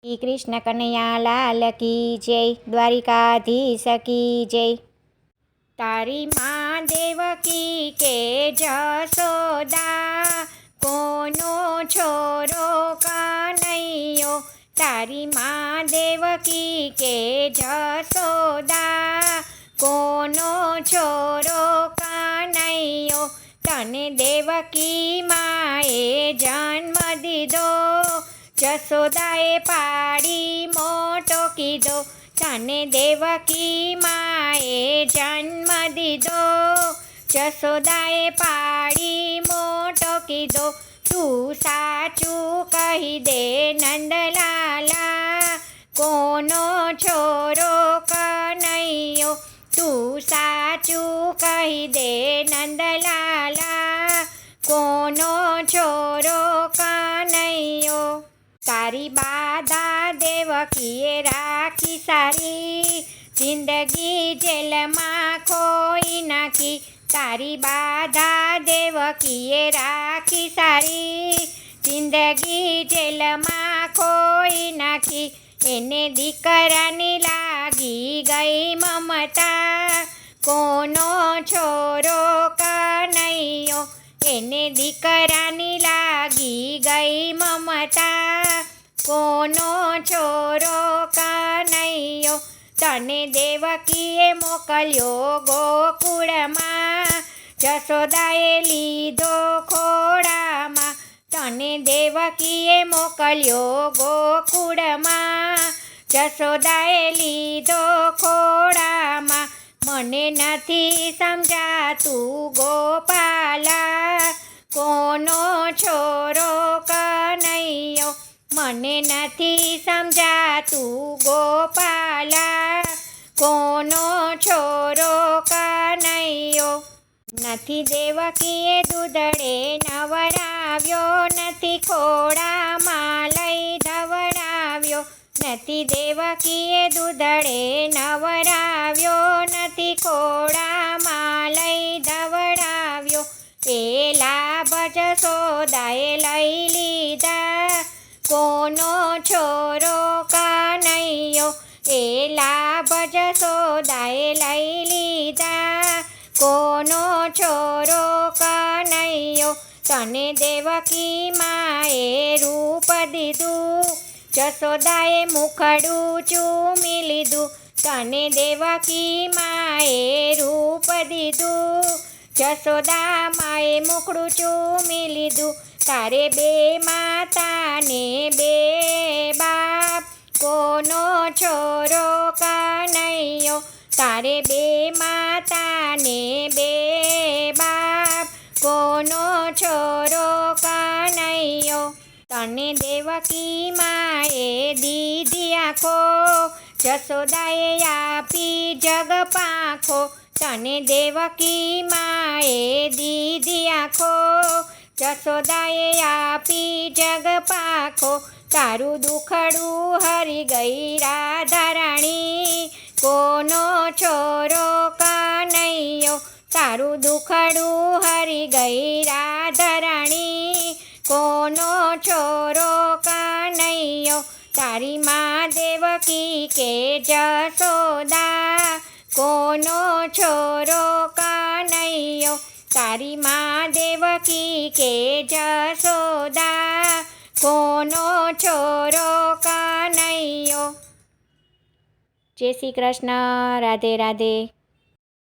શ્રી કૃષ્ણ કનૈયા લાલ કી જય, દ્વારિકાધીશ કી જય। તારી માં દેવકી કે જશોદા, કોનો છોરો કનૈયો। તારી માં દેવકી કે જશોદા, કોનો છોરો કનૈયો। તને દેવકી માએ જન્મ દીધો, જશોદાએ પાડી મોટો કીધો। તને દેવકી માએ જન્મ દીધો, જશોદાએ પાડી મોટો કીધો। તું સાચું કહી દે નંદલાલા, કોનો છોરો કનૈયો। તું સાચું કહી દે નંદલાલા, કોનો છોરો કનૈયો। તારી બાધા દેવકીએ રાખી સારી, જિંદગી જેલમાં ખોઈ નાખી। તારી બાધા દેવકીએ રાખી સારી, જિંદગી જેલમાં ખોઈ નાખી। એને દીકરાની લાગી ગઈ મમતા, કોનો છોરો કનૈયો। એને દીકરાની લાગી ગઈ મમતા, કોનો છોરો કનૈયો। તને દેવકીએ મોકલ્યો ગોકુળમાં, જશોદાએ લીધો ખોળામાં। તને દેવકીએ મોકલ્યો ગોકુળમાં, જશોદાએ લીધો ખોળામાં। મને નથી સમજાતું ગોપાલા, કોનો છોરો કનૈયો। મને નથી સમજાતું ગોપાલા, કોનો છોરો કનૈયો। નથી દેવકીએ દૂધડે નવરાવ્યો, નથી ખોળામાં લઈ ધવડાવ્યો। નથી દેવકીએ દૂધડે નવરાવ્યો, નથી ખોળામાં લઈ ધવડાવ્યો। પેલા જશોદાએ લઈ લીધા, કોનો છોરો કનૈયો। એ લાભ જશોદાએ લઈ લીધા, કોનો છોરો કનૈયો। તને દેવકી માએ રૂપ દીધું, જશોદાએ મુખડું ચૂમી લીધું। તને દેવકી માએ રૂપ દીધું, જશોદા માએ મુખડું ચૂમી લીધું। તારે બે માતા ને બે બાપ, કોનો છોરો કનૈયો। તારે બે માતા ને બે બાપ, કોનો છોરો કનૈયો। તને દેવકી માએ દીધી આંખો, જશોદાએ આપી જગ પાંખો। તને દેવકી માએ દીધી આંખો, જશોદાએ આપી જગ પાંખો। તારું દુખડું હરી ગઈ રાધા રાણી, કોનો છોરો કનૈયો। તારું દુખડું હરી ગઈ રાધા રાણી, કોનો છોરો કનૈયો। તારી માં દેવકી કે જશોદા, કોનો છોરો કનૈયો। તારી માં દેવકી કે જશોદા, કોનો છોરો કનૈયો। જય શ્રી કૃષ્ણ, રાધે રાધે।